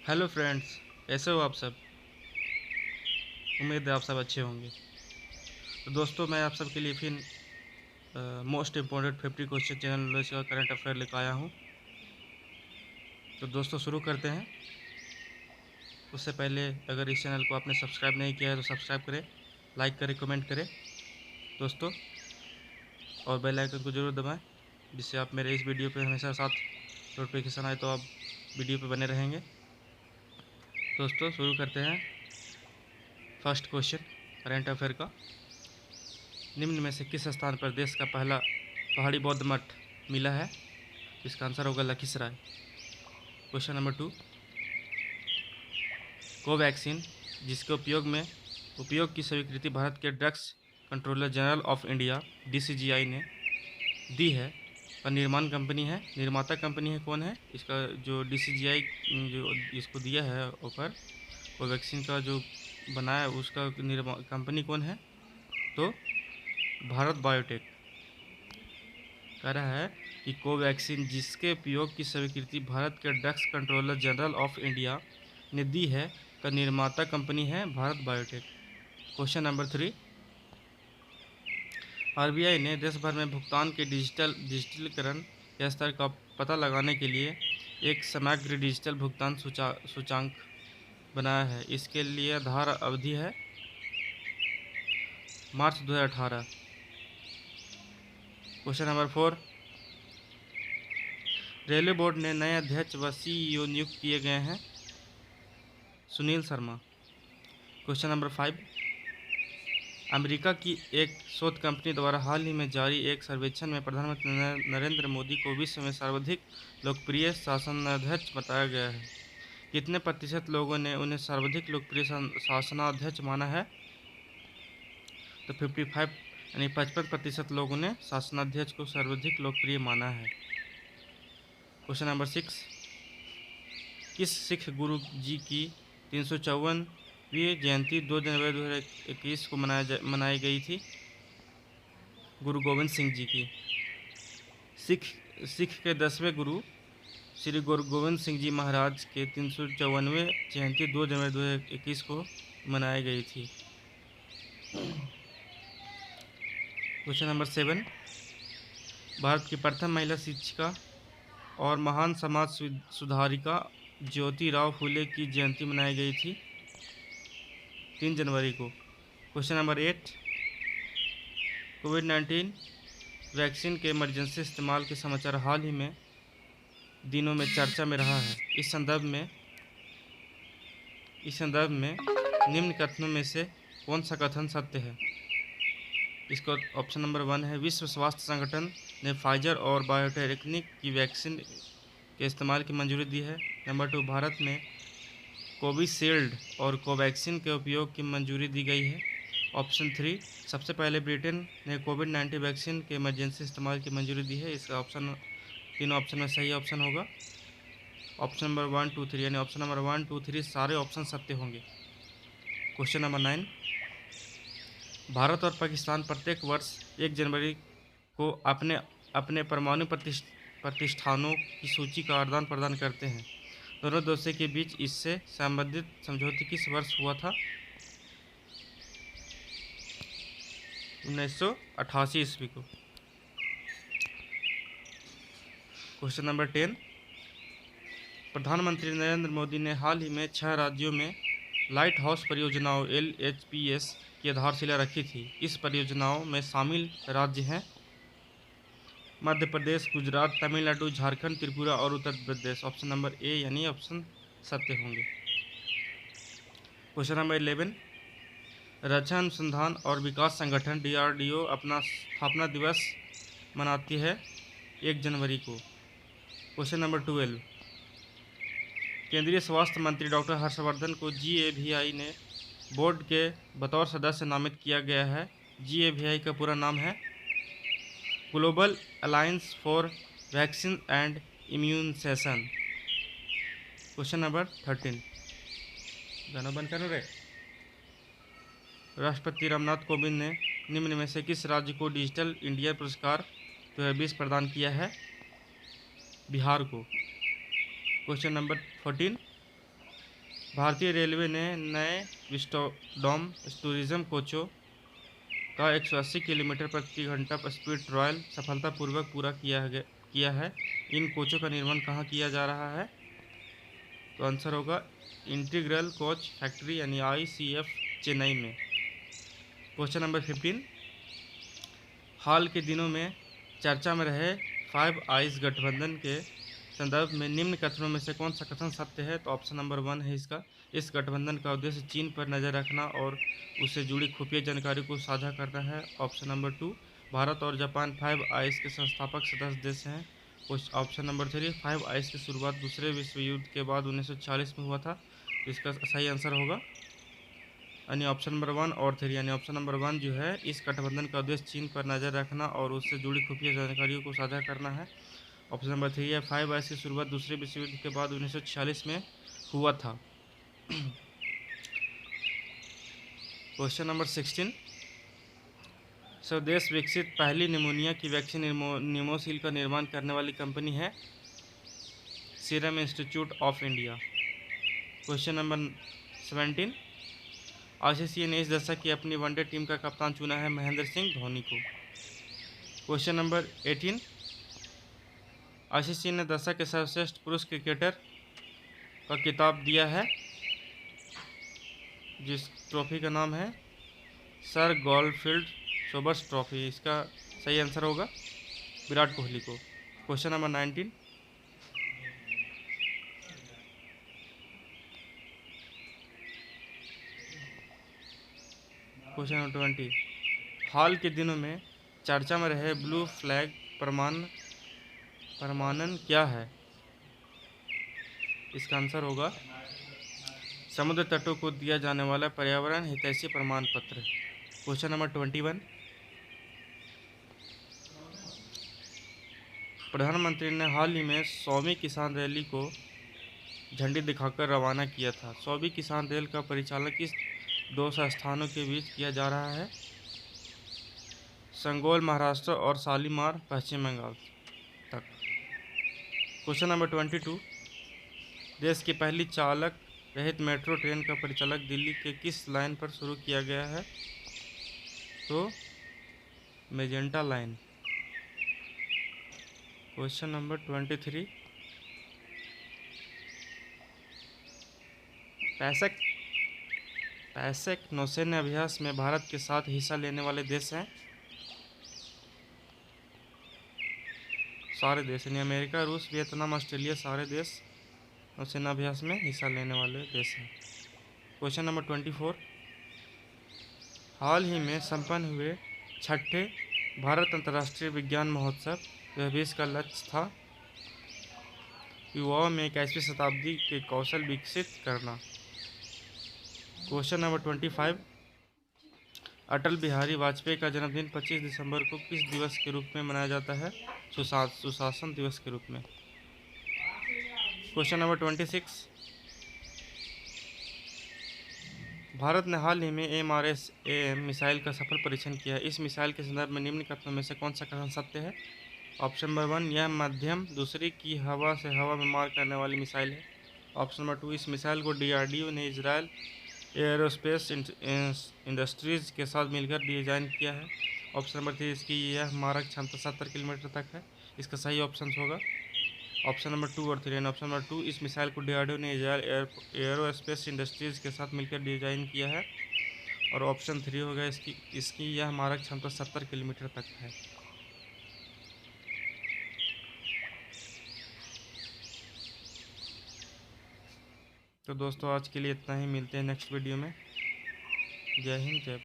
Hello friends, कैसे हो आप सब। उम्मीद है आप सब अच्छे होंगे। तो दोस्तों, मैं आप सब के लिए फिर most important 50 question general knowledge का करंट अफेयर लेकर आया हूँ। तो दोस्तों शुरू करते हैं। उससे पहले अगर इस चैनल को आपने सब्सक्राइब नहीं किया है तो सब्सक्राइब करें, लाइक करें, कमेंट करें दोस्तों, और बेल आइकन को ज़रूर दबाएं, जिससे आप मेरे इस वीडियो पे हमेशा साथ नोटिफिकेशन आए तो आप वीडियो पे बने रहेंगे। दोस्तों शुरू करते हैं फर्स्ट क्वेश्चन करंट अफेयर का। निम्न में से किस स्थान पर देश का पहला पहाड़ी बौद्ध मठ मिला है? इसका आंसर होगा लखीसराय। क्वेश्चन नंबर 2, कोवैक्सीन जिसके उपयोग की स्वीकृति भारत के drugs controller general of India DCGI ने दी है, का निर्माण कंपनी है, निर्माता कंपनी है, कौन है इसका? जो डीसीजीआई जो इसको दिया है ऑफर, कोवैक्सीन का जो बनाया उसका निर्माण कंपनी कौन है? तो भारत बायोटेक। कह रहा है कि कोवैक्सीन जिसके उपयोग की स्वीकृति भारत के drugs controller general of India ने दी है, का निर्माता कंपनी है Bharat biotech. Question number 3, RBI ने देश भर में भुगतान के डिजिटलीकरण के स्तर का पता लगाने के लिए एक समग्र डिजिटल भुगतान सूचांक बनाया है। इसके लिए आधार अवधि है मार्च 2018। क्वेश्चन नंबर 4, रेलवे बोर्ड ने नए अध्यक्ष व सीईओ नियुक्त किए गए हैं, Sunil Sharma. Question number 5, America की एक शोध कंपनी द्वारा हाल ही में जारी एक सर्वेक्षण में प्रधानमंत्री नरेंद्र मोदी को विश्व में सर्वाधिक लोकप्रिय शासनाध्यक्ष बताया गया है। कितने प्रतिशत लोगों ने उन्हें सर्वाधिक लोकप्रिय शासनाध्यक्ष माना है? तो 55 यानी 55% लोगों ने शासनाध्यक्ष को सर्वाधिक लोकप्रिय माना है। क्वेश्चन नंबर 6, किस सिख गुरु जी की 354वीं जयंती 2 जनवरी 2021 को मनाई गई थी? गुरु गोविंद सिंह जी की। सिख सिख के 10वें गुरु श्री गुरु गोविंद सिंह जी महाराज के 354वें जयंती 2 जनवरी 2021 को मनाई गई थी। क्वेश्चन नंबर 7, भारत की प्रथम महिला शिक्षिका और महान समाज सुधारिका ज्योतिराव फुले की जयंती मनाई गई थी 3 जनवरी को। क्वेश्चन नंबर 8, कोविड-19 वैक्सीन के इमरजेंसी इस्तेमाल के समाचार हाल ही में दिनों में चर्चा में रहा है। इस संदर्भ में निम्न कथनों में से कौन सा कथन सत्य है? इसका ऑप्शन नंबर 1 है, विश्व स्वास्थ्य संगठन ने फाइजर और बायोटेक की वैक्सीन के इस्तेमाल की मंजूरी दी है। नंबर 2, भारत में कोविशील्ड और कोवैक्सीन के उपयोग की मंजूरी दी गई है। ऑप्शन 3, सबसे पहले ब्रिटेन ने कोविड-19 वैक्सीन के इमरजेंसी इस्तेमाल की मंजूरी दी है। इसका ऑप्शन तीनों ऑप्शन में सही ऑप्शन होगा। ऑप्शन नंबर 1, 2, 3 यानी ऑप्शन नंबर 1, 2, 3 सारे ऑप्शन सत्य होंगे। क्वेश्चन नंबर 9, भारत और पाकिस्तान प्रत्येक वर्ष 1 जनवरी को अपने अपने परमाणु प्रतिष्ठानों की सूची का आदान प्रदान करते हैं। दोनों देशों के बीच इससे संबंधित समझौते किस वर्ष हुआ था? 1988 ईस्वी को। क्वेश्चन नंबर 10, प्रधानमंत्री नरेंद्र मोदी ने हाल ही में 6 राज्यों में लाइट हाउस परियोजनाओं LHPS की आधारशिला रखी थी। इस परियोजनाओं में शामिल राज्य हैं मध्य प्रदेश, गुजरात, तमिलनाडु, झारखंड, त्रिपुरा और Uttar Pradesh. Option number A यानी ऑप्शन सत्य होंगे। क्वेश्चन नंबर 11, रक्षा अनुसंधान और विकास संगठन DRDO अपना स्थापना दिवस मनाती है 1 जनवरी को। क्वेश्चन नंबर 12, केंद्रीय स्वास्थ्य मंत्री डॉक्टर हर्षवर्धन को GAVI ने बोर्ड के बतौर सदस्य नामित किया गया है। GAVI का पूरा नाम है global alliance for vaccine and immunization. Question number 13, गाना बंद करो रे। राष्ट्रपति रामनाथ कोविंद ने निम्न में से किस राज्य को डिजिटल इंडिया पुरस्कार 2020 प्रदान किया है? बिहार को। क्वेश्चन नंबर 14, भारतीय रेलवे ने नए विस्टाडोम टूरिज्म कोचों का 180 किलोमीटर प्रति घंटा स्पीड ट्रायल सफलतापूर्वक पूरा किया है। इन कोचों का निर्माण कहाँ किया जा रहा है? तो आंसर होगा इंटीग्रल कोच फैक्ट्री यानी ICF चेन्नई में। क्वेश्चन नंबर 15, हाल के दिनों में चर्चा में रहे फाइव आइज गठबंधन के संदर्भ में निम्न कथनों में से कौन सा कथन सत्य है? तो ऑप्शन नंबर 1 है इसका। इस गठबंधन का उद्देश्य चीन पर नज़र रखना और उससे जुड़ी खुफिया जानकारी को साझा करना है। ऑप्शन नंबर 2, भारत और जापान फाइव आइज के संस्थापक सदस्य देश हैं। ऑप्शन नंबर 3, फाइव आइज की शुरुआत दूसरे विश्व युद्ध के बाद 1946 में हुआ था। इसका सही आंसर होगा यानी ऑप्शन नंबर 1 और 3, यानी ऑप्शन नंबर 1 जो है, इस गठबंधन का उद्देश्य चीन पर नज़र रखना और उससे जुड़ी खुफिया जानकारियों को साझा करना है। ऑप्शन नंबर 3 है, फाइव आइज की शुरुआत दूसरे विश्व युद्ध के बाद 1946 में हुआ था। क्वेश्चन नंबर 16, स्वदेश विकसित पहली निमोनिया की वैक्सीन निमोसिल का निर्माण करने वाली कंपनी है serum institute of India. Question number 17, ICC ने इस दशक की अपनी वनडे टीम का कप्तान चुना है महेंद्र सिंह धोनी को। क्वेश्चन नंबर 18, ICC ने दशक के सर्वश्रेष्ठ पुरुष क्रिकेटर का खिताब दिया है जिस ट्रॉफी का नाम है सर गोल्डफील्ड सोबर्स ट्रॉफी। इसका सही आंसर होगा विराट कोहली को। क्वेश्चन नंबर 19, क्वेश्चन नंबर 20, हाल के दिनों में चर्चा में रहे ब्लू फ्लैग प्रमाणन क्या है? इसका आंसर होगा समुद्र तटों को दिया जाने वाला पर्यावरण हितैषी प्रमाण पत्र। क्वेश्चन नंबर 21, प्रधानमंत्री ने हाल ही में 100वीं किसान रैली को झंडी दिखाकर रवाना किया था। 100वीं किसान रेल का परिचालन किस दो स्थानों के बीच किया जा रहा है? संगोल महाराष्ट्र और शालीमार पश्चिम बंगाल तक। क्वेश्चन नंबर 22, देश की पहली चालक रहित मेट्रो ट्रेन का परिचालन दिल्ली के किस लाइन पर शुरू किया गया है? तो magenta line. Question number 23, Passaic नौसैन्य अभ्यास में भारत के साथ हिस्सा लेने वाले देश हैं? सारे देश यानी अमेरिका, रूस, वियतनाम, ऑस्ट्रेलिया, सारे देश नौसेना अभ्यास में हिस्सा लेने वाले देश हैं। क्वेश्चन नंबर 24, हाल ही में संपन्न हुए छठे भारत अंतर्राष्ट्रीय विज्ञान महोत्सव 2020 का लक्ष्य था युवाओं में 21वीं शताब्दी के कौशल विकसित करना। क्वेश्चन नंबर 25, अटल बिहारी वाजपेयी का जन्मदिन 25 दिसंबर को किस दिवस के रूप में मनाया जाता है? सुशासन दिवस के रूप में। क्वेश्चन नंबर 26, भारत ने हाल ही में MRSAM मिसाइल का सफल परीक्षण किया है। इस मिसाइल के संदर्भ में निम्न कथनों में से कौन सा कथन सत्य है? ऑप्शन नंबर 1, यह मध्यम दूसरे की हवा से हवा में मार करने वाली मिसाइल है। ऑप्शन नंबर 2, इस मिसाइल को DRDO ने इजरायल एयरोस्पेस इंडस्ट्रीज़ के साथ मिलकर डिज़ाइन किया है। ऑप्शन नंबर 3, इसकी यह मारक क्षमता 70 किलोमीटर तक है। इसका सही ऑप्शन होगा ऑप्शन नंबर 2 और 3। ऑप्शन नंबर 2, इस मिसाइल को DRDO ने इजरायल एयरोस्पेस इंडस्ट्रीज़ के साथ मिलकर डिज़ाइन किया है। और ऑप्शन 3 होगा इसकी यह मारक क्षमता 70 किलोमीटर तक है। तो दोस्तों आज के लिए इतना ही, मिलते हैं नेक्स्ट वीडियो में। जय हिंद, जय